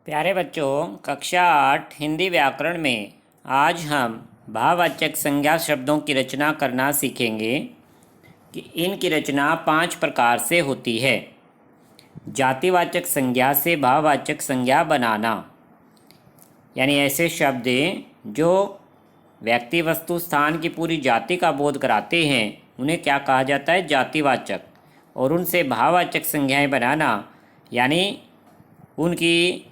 प्यारे बच्चों, कक्षा 8 हिंदी व्याकरण में आज हम भाववाचक संज्ञा शब्दों की रचना करना सीखेंगे कि इनकी रचना 5 प्रकार से होती है। जातिवाचक संज्ञा से भाववाचक संज्ञा बनाना, यानी ऐसे शब्द जो व्यक्ति वस्तु स्थान की पूरी जाति का बोध कराते हैं उन्हें क्या कहा जाता है? जातिवाचक। और उनसे भाववाचक संज्ञाएं बनाना यानी उनकी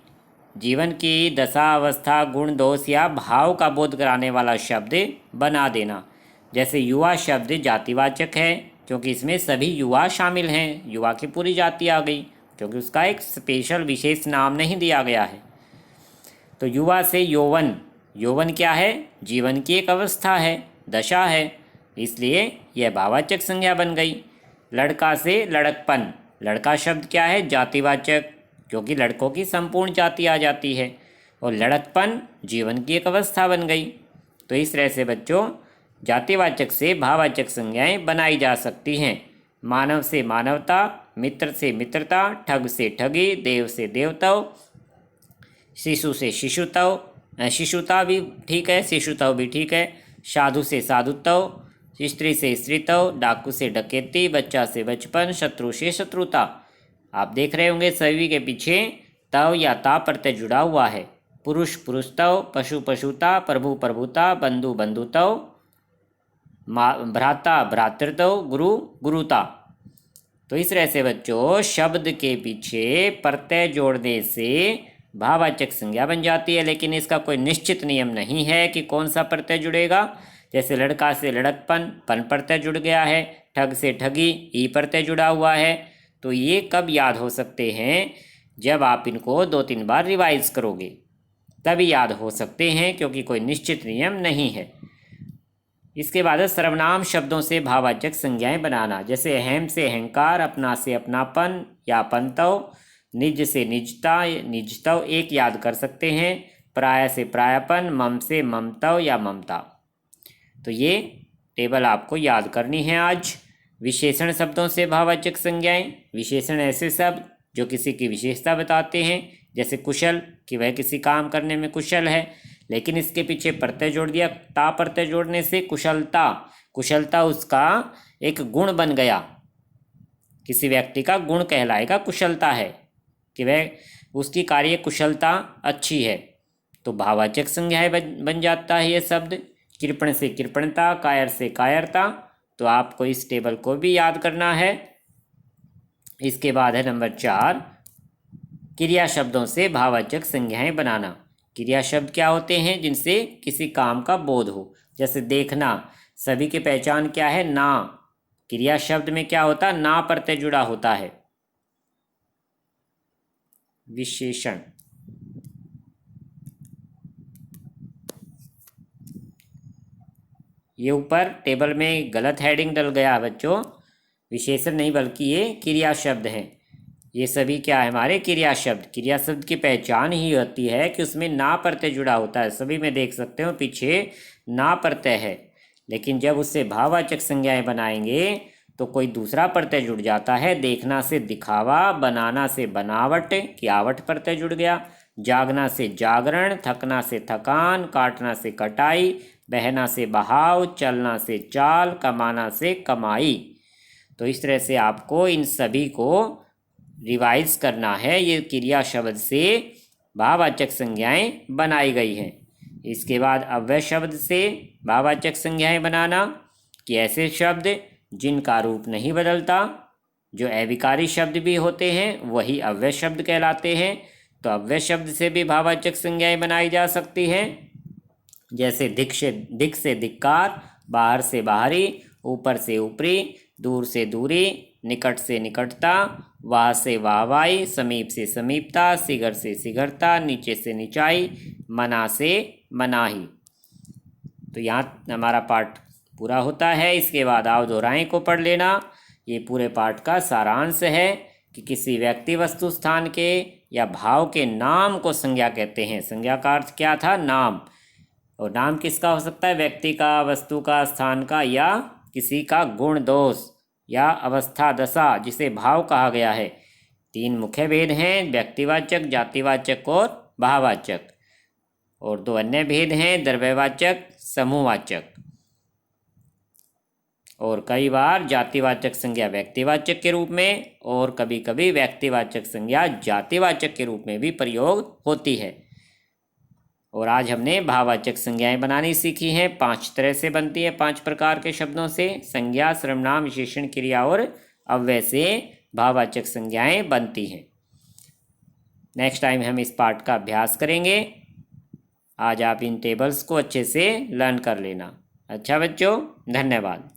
जीवन की दशा, अवस्था, गुण, दोष या भाव का बोध कराने वाला शब्द बना देना। जैसे युवा शब्द जातिवाचक है क्योंकि इसमें सभी युवा शामिल हैं, युवा की पूरी जाति आ गई क्योंकि उसका एक स्पेशल विशेष नाम नहीं दिया गया है। तो युवा से यौवन, यौवन क्या है? जीवन की एक अवस्था है, दशा है, इसलिए यह भाववाचक संज्ञा बन गई। लड़का से लड़कपन, लड़का शब्द क्या है? जातिवाचक, क्योंकि लड़कों की संपूर्ण जाति आ जाती है। और लड़कपन जीवन की एक अवस्था बन गई। तो इस तरह से बच्चों जातिवाचक से भाववाचक संज्ञाएं बनाई जा सकती हैं। मानव से मानवता, मित्र से मित्रता, ठग से ठगी, देव से देवत्व, शिशु से शिशुत्व, शिशुता भी ठीक है, शिशुत्व भी ठीक है, साधु से साधुत्व, स्त्री से स्त्रीत्व, डाकू से डकैती, बच्चा से बचपन, शत्रु से शत्रुता। आप देख रहे होंगे सभी के पीछे तव या ता प्रत्यय जुड़ा हुआ है। पुरुष पुरुषत्व, पशु पशुता, प्रभु प्रभुता, बंधु बंधुत्व, भ्राता भ्रातृत्व, गुरु गुरुता। तो इस तरह से बच्चों शब्द के पीछे प्रत्यय जोड़ने से भाववाचक संज्ञा बन जाती है, लेकिन इसका कोई निश्चित नियम नहीं है कि कौन सा प्रत्यय जुड़ेगा। जैसे लड़का से लड़कपन, पन प्रत्यय जुड़ गया है, ठग से ठगी, ई प्रत्यय जुड़ा हुआ है। तो ये कब याद हो सकते हैं? जब आप इनको 2-3 बार रिवाइज करोगे तभी याद हो सकते हैं, क्योंकि कोई निश्चित नियम नहीं है। इसके बाद सर्वनाम शब्दों से भाववाचक संज्ञाएं बनाना। जैसे अहम से अहंकार, अपना से अपनापन या अपनत्व, निज से निजता, निजत्व एक याद कर सकते हैं, प्राय से प्रायपन, मम से ममत्व या ममता। तो ये टेबल आपको याद करनी है आज। विशेषण शब्दों से भाववाचक संज्ञाएं। विशेषण ऐसे शब्द जो किसी की विशेषता बताते हैं, जैसे कुशल कि वह किसी काम करने में कुशल है, लेकिन इसके पीछे प्रत्यय जोड़ दिया, ता प्रत्यय जोड़ने से कुशलता, कुशलता उसका एक गुण बन गया, किसी व्यक्ति का गुण कहलाएगा कुशलता है कि वह उसकी कार्य कुशलता अच्छी है, तो भाववाचक संज्ञा बन जाता है ये शब्द। कृपण से कृपणता, कायर से कायरता। तो आपको इस टेबल को भी याद करना है। इसके बाद है नंबर 4, क्रिया शब्दों से भाववाचक संज्ञाएं बनाना। क्रिया शब्द क्या होते हैं? जिनसे किसी काम का बोध हो। जैसे देखना, सभी की पहचान क्या है? ना। क्रिया शब्द में क्या होता है? ना प्रत्यय जुड़ा होता है। विशेषण, ये ऊपर टेबल में गलत हेडिंग डल गया बच्चों, विशेषण नहीं बल्कि ये क्रिया शब्द हैं। ये सभी क्या है? हमारे क्रिया शब्द। क्रिया शब्द की पहचान ही होती है कि उसमें ना प्रत्यय जुड़ा होता है। सभी में देख सकते हो पीछे ना प्रत्यय है, लेकिन जब उससे भाववाचक संज्ञाएं बनाएंगे तो कोई दूसरा प्रत्यय जुड़ जाता है। देखना से दिखावा, बनाना से बनावट की आवट प्रत्यय जुड़ गया, जागना से जागरण, थकना से थकान, काटना से कटाई, बहना से बहाव, चलना से चाल, कमाना से कमाई। तो इस तरह से आपको इन सभी को रिवाइज करना है। ये क्रिया शब्द से भाववाचक संज्ञाएं बनाई गई हैं। इसके बाद अव्यय शब्द से भाववाचक संज्ञाएं बनाना कि ऐसे शब्द जिनका रूप नहीं बदलता, जो अविकारी शब्द भी होते हैं वही अव्यय शब्द कहलाते हैं। तो अव्यय शब्द से भी भाववाचक संज्ञाएं बनाई जा सकती हैं। जैसे दिक से धिक्कार, बाहर से बाहरी, ऊपर से ऊपरी, दूर से दूरी, निकट से निकटता, वाह से वाहवाही, समीप से समीपता, शिखर से शिखरता, नीचे से नीचाई, मना से मनाही। तो यहाँ हमारा पाठ पूरा होता है। इसके बाद आओ दोहराएं को पढ़ लेना। ये पूरे पाठ का सारांश है कि किसी व्यक्ति, वस्तु, स्थान के या भाव के नाम को संज्ञा कहते हैं। संज्ञा का अर्थ क्या था? नाम। और नाम किसका हो सकता है? व्यक्ति का, वस्तु का, स्थान का, या किसी का गुण, दोष या अवस्था, दशा, जिसे भाव कहा गया है। 3 मुख्य भेद हैं, व्यक्तिवाचक, जातिवाचक और भाववाचक। और दो अन्य भेद हैं, द्रव्यवाचक, समूहवाचक। और कई बार जातिवाचक संज्ञा व्यक्तिवाचक के रूप में और कभी कभी व्यक्तिवाचक संज्ञा जातिवाचक के रूप में भी प्रयोग होती है। और आज हमने भाववाचक संज्ञाएं बनानी सीखी हैं। 5 तरह से बनती है, 5 प्रकार के शब्दों से। संज्ञा, सर्वनाम, विशेषण, क्रिया और अव्यय से भाववाचक संज्ञाएं बनती हैं। नेक्स्ट टाइम हम इस पार्ट का अभ्यास करेंगे। आज आप इन टेबल्स को अच्छे से लर्न कर लेना। अच्छा बच्चों, धन्यवाद।